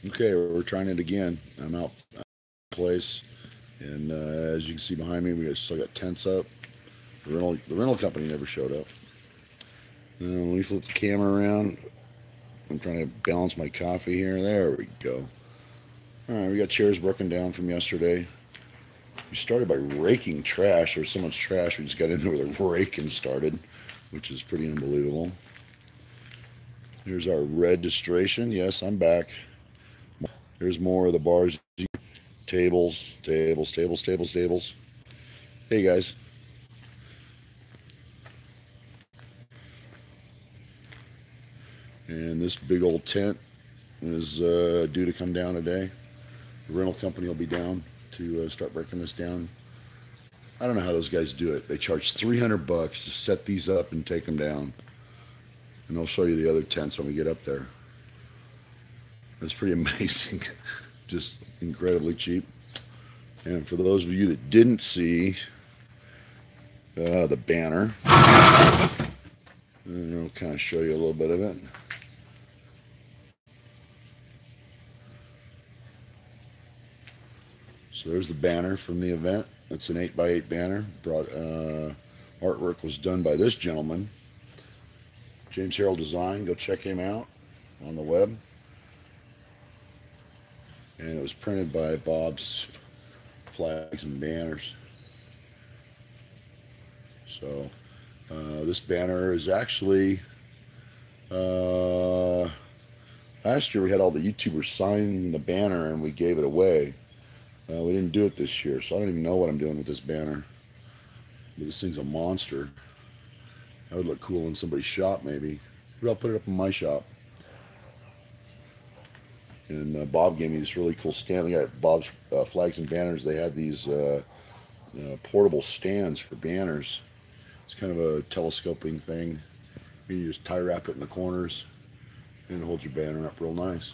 Okay, we're trying it again. I'm out place, and as you can see behind me, still got tents up. The rental company never showed up. Let me flip the camera around. I'm trying to balance my coffee here. There we go. All right, we got chairs broken down from yesterday. We started by raking trash. There was so much trash, we just got in there with a rake and started, which is pretty unbelievable. Here's our registration. Yes, I'm back. Here's more of the bars. Tables, tables, tables, tables, tables. Hey guys. And this big old tent is due to come down today. The rental company will be down to start breaking this down. I don't know how those guys do it. They charge $300 to set these up and take them down. And I'll show you the other tents when we get up there. It's pretty amazing. Just incredibly cheap. And for those of you that didn't see the banner, I'll kind of show you a little bit of it. So there's the banner from the event. It's an 8x8 banner. Artwork was done by this gentleman, James Harold Design. Go check him out on the web. And it was printed by Bob's Flags and Banners. So this banner is actually, last year we had all the YouTubers sign the banner and we gave it away. We didn't do it this year, so I don't even know what I'm doing with this banner. But this thing's a monster. That would look cool in somebody's shop, maybe. Maybe I'll put it up in my shop. And Bob gave me this really cool stand. They got Bob's Flags and Banners. They have these portable stands for banners. It's kind of a telescoping thing. You just tie wrap it in the corners and hold your banner up real nice.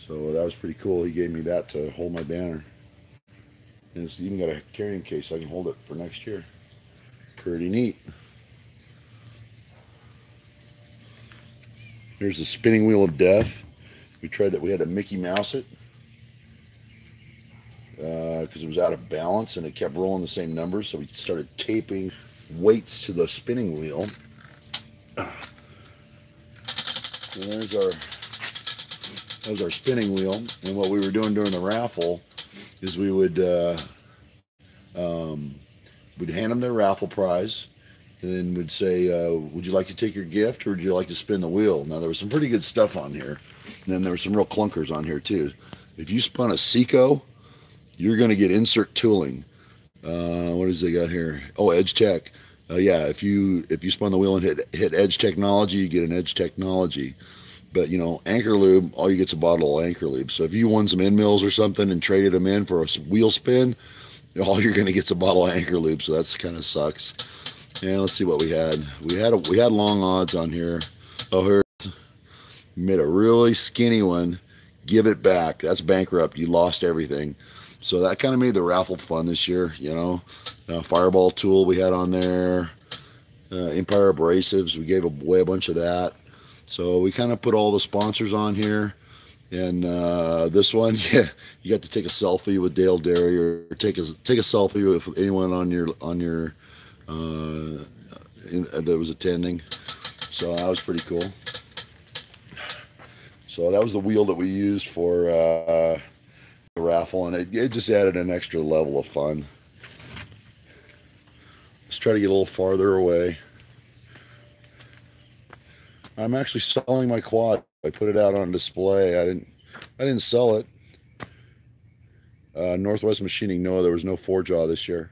So that was pretty cool. He gave me that to hold my banner. And it's even got a carrying case so I can hold it for next year. Pretty neat. Here's the spinning wheel of death. We tried it. We had to Mickey Mouse it because it was out of balance and it kept rolling the same numbers. So we started taping weights to the spinning wheel. And there's our spinning wheel. And what we were doing during the raffle is we would we'd hand them their raffle prize, and then we'd say, would you like to take your gift or would you like to spin the wheel? Now there was some pretty good stuff on here, and then there were some real clunkers on here too. If you spun a Seco, you're going to get insert tooling. What does they got here? Oh, Edge Tech. Yeah, if you spun the wheel and hit Edge Technology, you get an Edge Technology. But you know, Anchor Lube, all you get's a bottle of Anchor Lube. So if you won some end mills or something and traded them in for a wheel spin, all you're going to get's a bottle of Anchor Lube. So that's kind of sucks. And let's see what we had. We had long odds on here. Oh, here, made a really skinny one. Give it back. That's bankrupt. You lost everything. So that kind of made the raffle fun this year. You know, Fireball tool we had on there. Empire Abrasives, we gave away a bunch of that. So we kind of put all the sponsors on here. And this one, yeah, you got to take a selfie with Dale Derry or take a selfie with anyone on your that was attending. So that was pretty cool. So that was the wheel that we used for the raffle, and it just added an extra level of fun. Let's try to get a little farther away. I'm actually selling my quad. I put it out on display. I didn't sell it. Northwest Machining, no, there was no 4-jaw this year.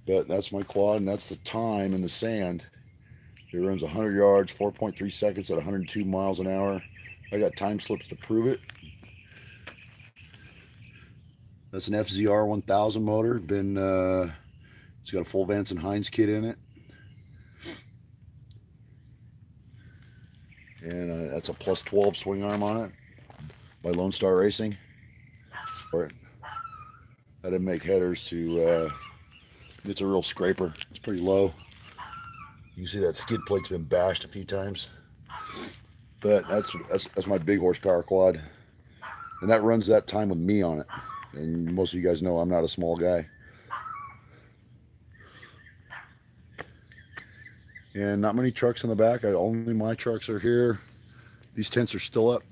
But that's my quad, and that's the time in the sand. It runs 100 yards, 4.3 seconds at 102 miles an hour. I got time slips to prove it. That's an FZR 1000 motor. It's got a full Vance and Hines kit in it. And that's a plus 12 swing arm on it by Lone Star Racing. I didn't make headers to, it's a real scraper. It's pretty low. You can see that skid plate's been bashed a few times. But that's my big horsepower quad, and that runs that time with me on it. And most of you guys know I'm not a small guy. And not many trucks in the back. Only my trucks are here. These tents are still up.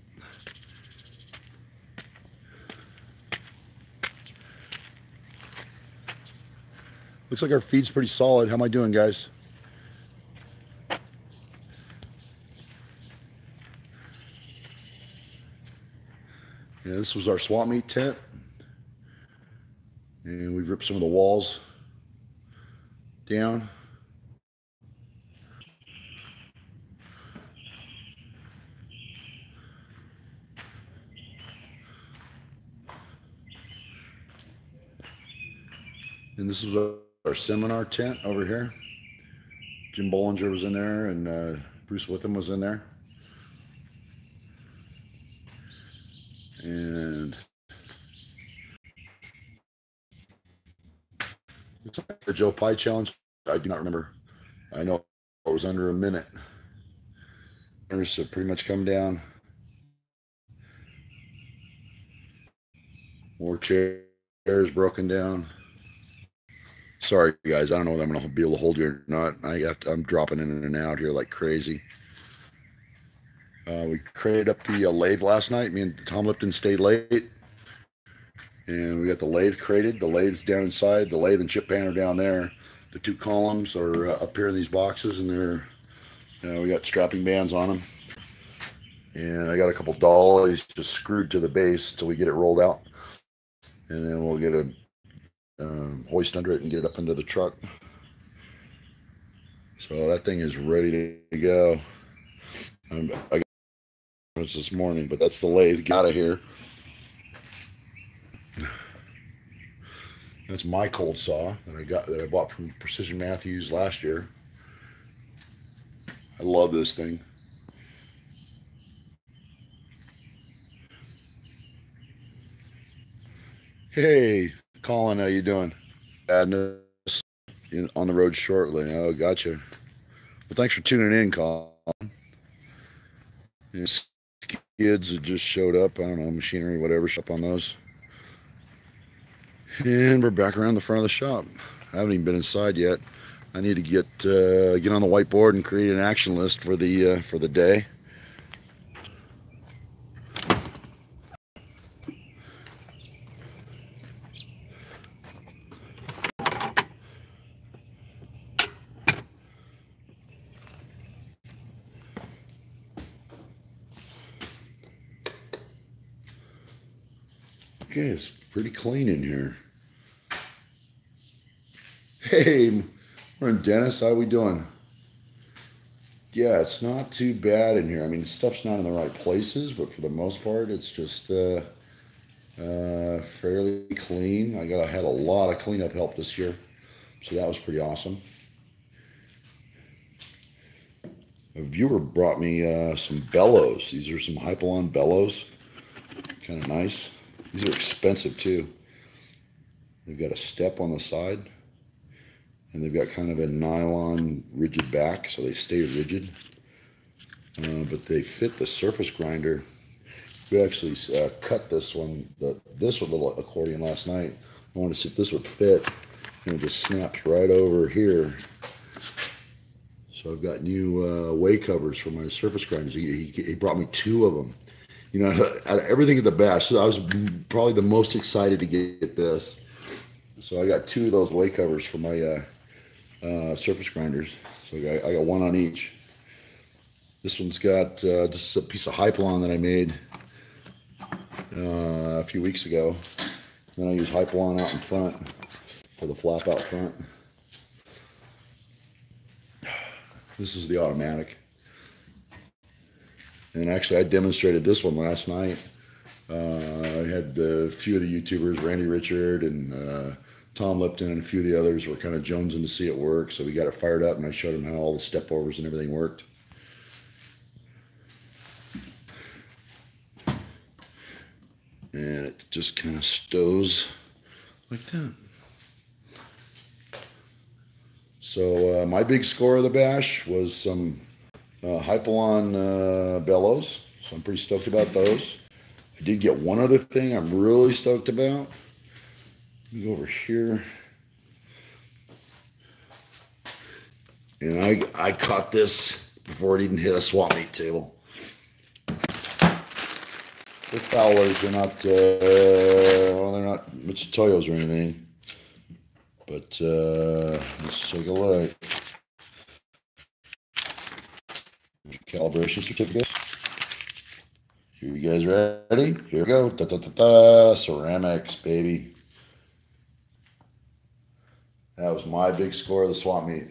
Looks like our feed's pretty solid. How am I doing, guys? Yeah, this was our swap meet tent. And we've ripped some of the walls down. And this is our seminar tent over here. Jim Bollinger was in there, and Bruce Witham was in there. And the Joe Pye challenge, I do not remember. I know it was under a minute. There's pretty much come down. More chairs broken down. Sorry, guys. I don't know whether I'm going to be able to hold you or not. I'm dropping in and out here like crazy. We crated up the lathe last night. Me and Tom Lipton stayed late. And we got the lathe crated. The lathe's down inside. The lathe and chip pan are down there. The two columns are up here in these boxes, and we got strapping bands on them. And I got a couple dollies just screwed to the base till we get it rolled out. And then we'll get a hoist under it and get it up into the truck. So that thing is ready to go. I got it this morning, but that's the lathe. Get out of here. That's my cold saw that I bought from Precision Matthews last year. I love this thing. Hey, Colin, how you doing? Adness on the road shortly. Oh, gotcha. Well, thanks for tuning in, Colin. These kids that just showed up. I don't know, machinery, whatever, up on those. And we're back around the front of the shop. I haven't even been inside yet. I need to get on the whiteboard and create an action list for the day. Okay, it's pretty clean in here. Hey, morning, Dennis. How we doing? Yeah, it's not too bad in here. I mean, stuff's not in the right places, but for the most part, it's just fairly clean. I had a lot of cleanup help this year, so that was pretty awesome. A viewer brought me some bellows. These are some Hypalon bellows. Kind of nice. These are expensive too. They've got a step on the side, and they've got kind of a nylon rigid back, so they stay rigid. But they fit the surface grinder. We actually cut this little accordion last night. I wanted to see if this would fit, and it just snaps right over here. So I've got new way covers for my surface grinders. He brought me 2 of them. You know, out of everything at the bash, so I was probably the most excited to get this. So I got 2 of those way covers for my surface grinders. So I got 1 on each. This one's got just a piece of Hypalon that I made a few weeks ago. Then I use Hypalon out in front for the flap out front. This is the automatic. And actually, I demonstrated this one last night. I had a few of the YouTubers, Randy Richard and Tom Lipton, and a few of the others were kind of jonesing to see it work. So we got it fired up, and I showed them how all the step overs and everything worked. And it just kind of stows like that. So my big score of the bash was some Hypalon bellows, so I'm pretty stoked about those. I did get one other thing I'm really stoked about. Let me go over here. And I caught this before it even hit a swap meet table. They're Fowlers. They're not, well, they're not Mitsutayos or anything. But let's take a look. Calibration certificate. You guys ready? Here we go. Da, da, da, da. Ceramics, baby. That was my big score of the swap meet.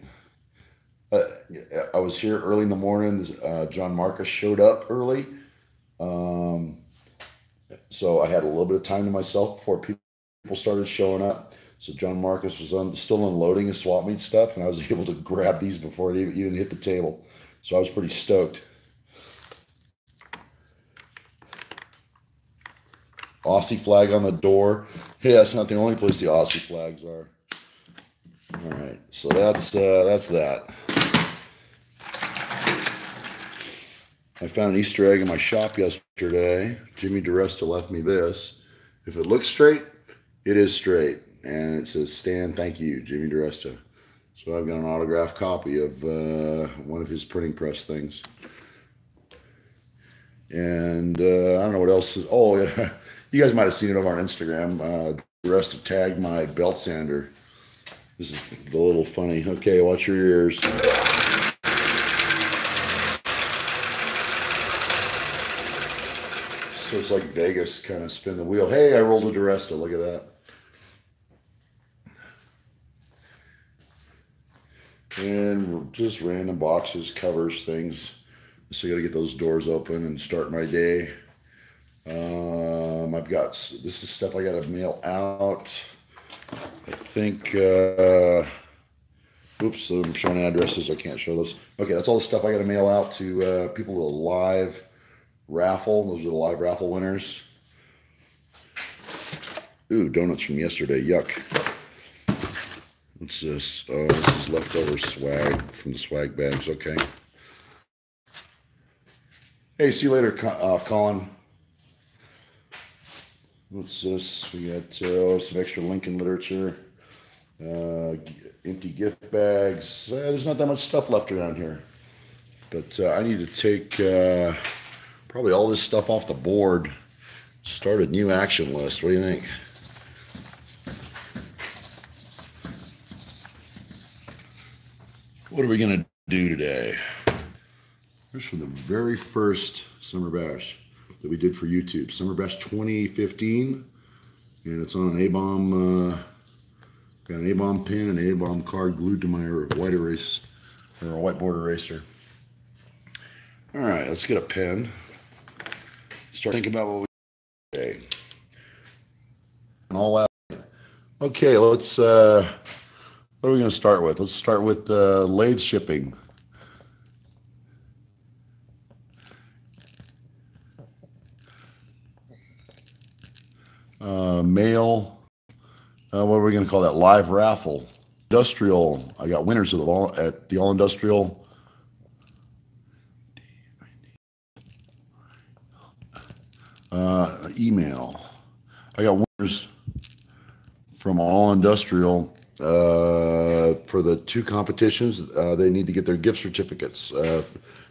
I was here early in the morning. John Marcus showed up early. So I had a little bit of time to myself before people started showing up. So John Marcus was still unloading his swap meet stuff, and I was able to grab these before it even hit the table. So I was pretty stoked. Aussie flag on the door. Hey, that's not the only place the Aussie flags are. All right, so that's that. I found an Easter egg in my shop yesterday. Jimmy DeResta left me this. If it looks straight, it is straight. And it says, Stan, thank you, Jimmy DeResta. So I've got an autographed copy of one of his printing press things. And I don't know what else is, oh, yeah. You guys might have seen it over on Instagram. DeResta tagged my belt sander. This is a little funny. Okay, watch your ears. So it's like Vegas, kind of spin the wheel. Hey, I rolled a DeResta. Look at that. And just random boxes, covers, things. So I got to get those doors open and start my day. I've got, this is stuff I got to mail out. I think, oops, I'm showing addresses. I can't show those. Okay, that's all the stuff I got to mail out to people with a live raffle. Those are the live raffle winners. Ooh, donuts from yesterday. Yuck. What's this? Oh, this is leftover swag from the swag bags. Okay. Hey, see you later, Colin. What's this? We got some extra Lincoln literature. Empty gift bags. There's not that much stuff left around here. But I need to take probably all this stuff off the board. Start a new action list. What do you think? What are we going to do today? Here's from the very first Summer Bash that we did for YouTube. Summer Bash 2015. And it's on an A-bomb, got an A-bomb pin and an A-bomb card glued to my white erase, or a whiteboard eraser. All right, let's get a pen. Start thinking about what we do today. And all that. Okay, let's, what are we going to start with? Let's start with lathe shipping. Mail, what are we going to call that? Live raffle. Industrial, I got winners at the All Industrial. Email. I got winners from All Industrial for the two competitions. They need to get their gift certificates.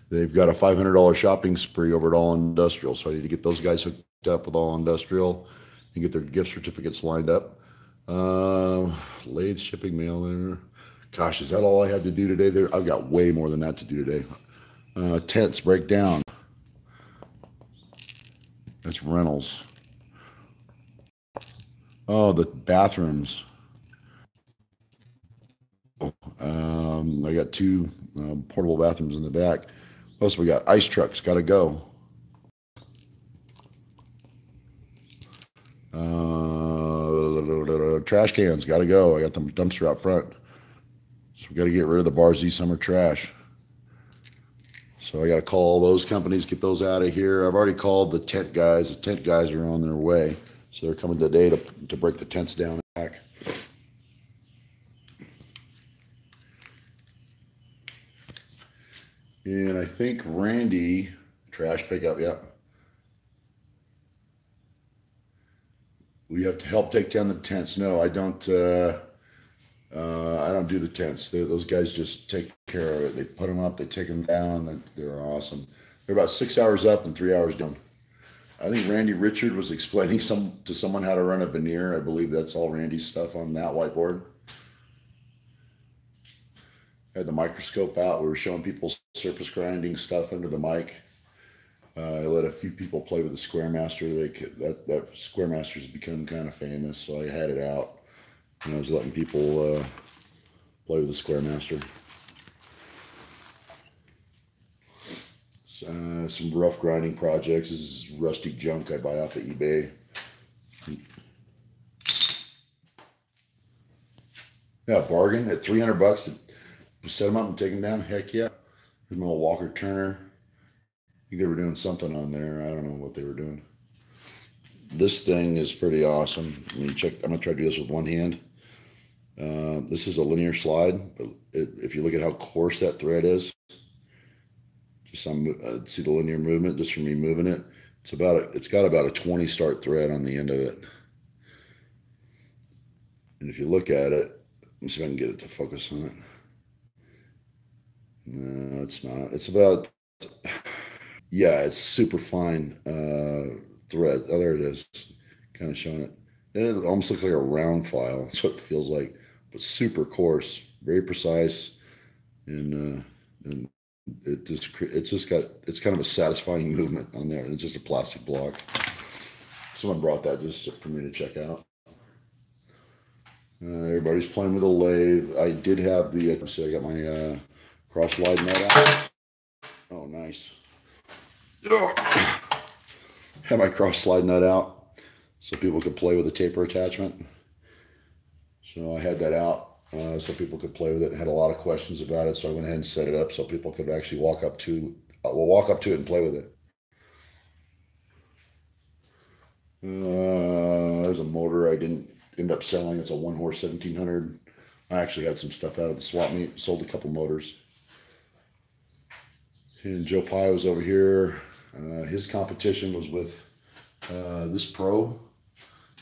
They've got a $500 shopping spree over at All Industrial, so I need to get those guys hooked up with All Industrial and get their gift certificates lined up. Lathe shipping, mail there. Gosh, is that all I had to do today? I've got way more than that to do today. Tents break down. That's rentals. Oh, the bathrooms. I got two portable bathrooms in the back. What else we got? Ice trucks, got to go. Trash cans, got to go. I got the dumpster out front. So we got to get rid of the Bar Z summer trash. So I got to call all those companies, get those out of here. I've already called the tent guys. The tent guys are on their way. So they're coming today to break the tents down and back. And I think Randy, trash pickup, yeah. We have to help take down the tents. No, I don't. I don't do the tents. Those guys just take care of it. They put them up, they take them down. They're awesome. They're about 6 hours up and 3 hours down. I think Randy Richard was explaining to someone how to run a veneer. I believe that's all Randy's stuff on that whiteboard. Had the microscope out. We were showing people surface grinding stuff under the mic. I let a few people play with the Squaremaster. That Squaremaster's become kind of famous, so I had it out. And I was letting people play with the Squaremaster. Some rough grinding projects. This is rusty junk I buy off of eBay. Yeah, bargain at $300 to set them up and take them down. Heck yeah. There's my little Walker Turner. I think they were doing something on there. I don't know what they were doing. This thing is pretty awesome. I mean, check. I'm gonna try to do this with one hand. This is a linear slide, but if you look at how coarse that thread is, just see the linear movement just from me moving it. It's got about a 20 start thread on the end of it. And if you look at it, let me see if I can get it to focus on it. No, it's not. It's about, yeah, it's super fine thread. Oh, there it is. Kind of showing it. And it almost looks like a round file. That's what it feels like, but super coarse, very precise, and it's kind of a satisfying movement on there. And it's just a plastic block. Someone brought that just for me to check out. Everybody's playing with a lathe. I did have the, see, I got my cross slide nut out. Oh, nice. Had my cross slide nut out so people could play with the taper attachment. So I had that out so people could play with it. I had a lot of questions about it, so I went ahead and set it up so people could actually walk up to it and play with it. There's a motor I didn't end up selling. It's a 1-horse 1700. I actually had some stuff out of the swap meet. Sold a couple motors. And Joe Pye was over here. His competition was with this probe.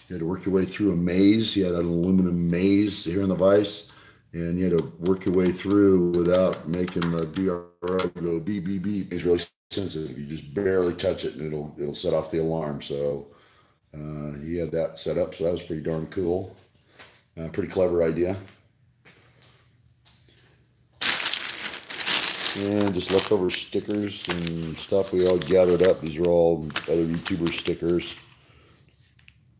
You had to work your way through a maze. He had an aluminum maze here in the vise, and you had to work your way through without making the BRO go beep beep beep. It's really sensitive. You just barely touch it, and it'll set off the alarm. So he had that set up. So that was pretty darn cool. Pretty clever idea. And just leftover stickers and stuff we all gathered up. These are all other YouTuber stickers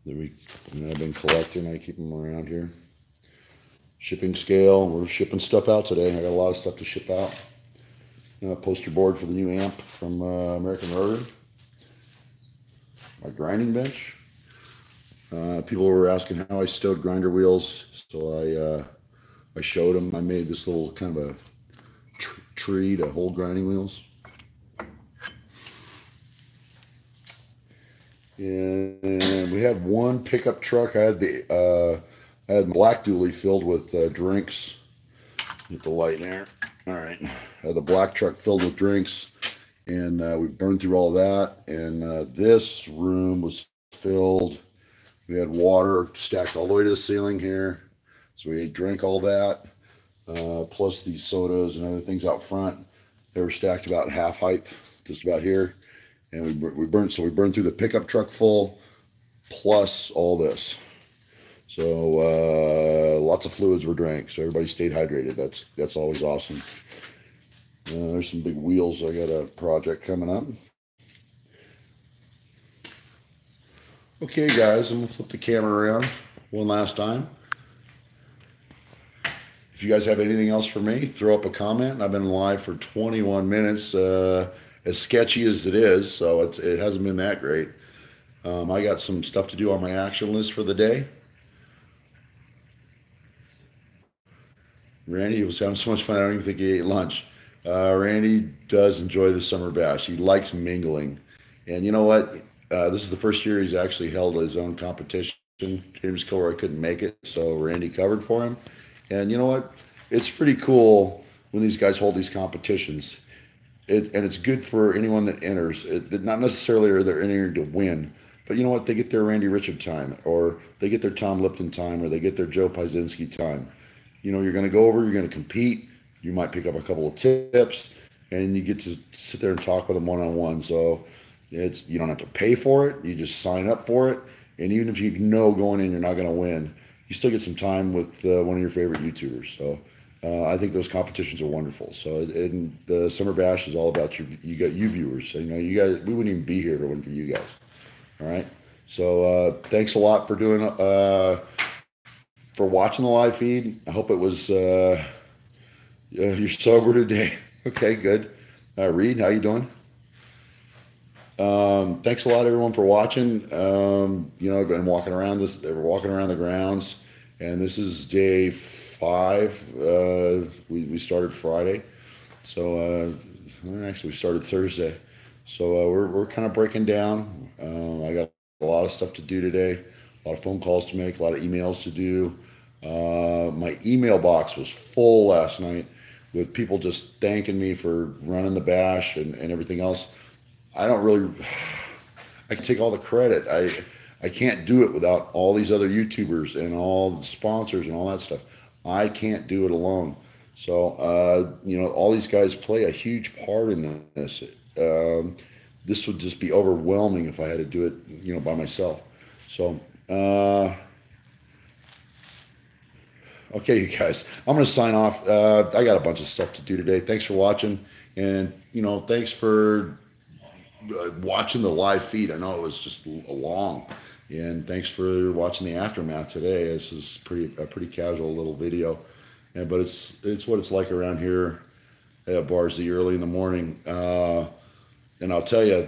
that I've been collecting. I keep them around here. Shipping scale. We're shipping stuff out today. I got a lot of stuff to ship out. Poster board for the new amp from American Rotary. My grinding bench. People were asking how I stowed grinder wheels, so I showed them. I made this little kind of a tree to hold grinding wheels. And we had one pickup truck. I had the black dually filled with drinks. Get the light there. All right. I had the black truck filled with drinks, and we burned through all that. And this room was filled. We had water stacked all the way to the ceiling here. So we drank all that. Plus these sodas and other things out front. They were stacked about half height, just about here. And we burned through the pickup truck full, plus all this. So lots of fluids were drank, so everybody stayed hydrated. That's always awesome. There's some big wheels. I got a project coming up. Okay, guys, I'm gonna flip the camera around one last time. If you guys have anything else for me, throw up a comment. I've been live for 21 minutes, as sketchy as it is, so it hasn't been that great. I got some stuff to do on my action list for the day. Randy was having so much fun, I don't even think he ate lunch. Randy does enjoy the summer bash. He likes mingling. And you know what? This is the first year he's actually held his own competition. James Coer couldn't make it, so Randy covered for him. And you know what? It's pretty cool when these guys hold these competitions. and it's good for anyone that enters. Not necessarily are they entering to win, but you know what? They get their Randy Richard time, or they get their Tom Lipton time, or they get their Joe Piezinski time. You know, you're going to go over, you're going to compete. You might pick up a couple of tips, and you get to sit there and talk with them one on one. So you don't have to pay for it. You just sign up for it, and even if you know going in you're not going to win, you still get some time with one of your favorite YouTubers. So I think those competitions are wonderful. So and the Summer Bash is all about you viewers. So, you know, you guys, we wouldn't even be here if it wasn't for you guys. All right. So thanks a lot for doing for watching the live feed. I hope it was you're sober today. Okay, good. Reed, how you doing? Thanks a lot, everyone, for watching. You know, I've been walking around we're walking around the grounds, and this is day 5. We started Friday, so actually we started Thursday. So we're kind of breaking down. I got a lot of stuff to do today, a lot of phone calls to make, a lot of emails to do. My email box was full last night with people just thanking me for running the bash and everything else. I don't really, I can take all the credit. I can't do it without all these other YouTubers and all the sponsors and all that stuff. I can't do it alone. So, you know, all these guys play a huge part in this. This would just be overwhelming if I had to do it, you know, by myself. So, okay, you guys, I'm going to sign off. I got a bunch of stuff to do today. Thanks for watching. And, you know, thanks for watching the live feed. I know it was just long. And thanks for watching the aftermath today. This is a pretty casual little video. But it's what it's like around here at Barzy early in the morning. And I'll tell you,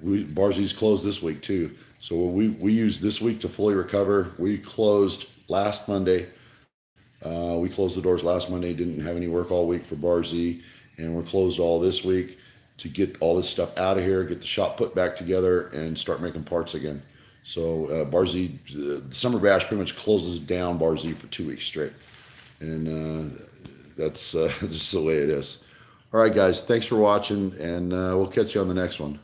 Barzi's closed this week too. So we used this week to fully recover. We closed last Monday. We closed the doors last Monday, didn't have any work all week for Barzy, and we're closed all this week to get all this stuff out of here, get the shop put back together, and start making parts again. So Barzy, the Summer Bash pretty much closes down Barzy for 2 weeks straight. And that's just the way it is. All right, guys, thanks for watching, and we'll catch you on the next one.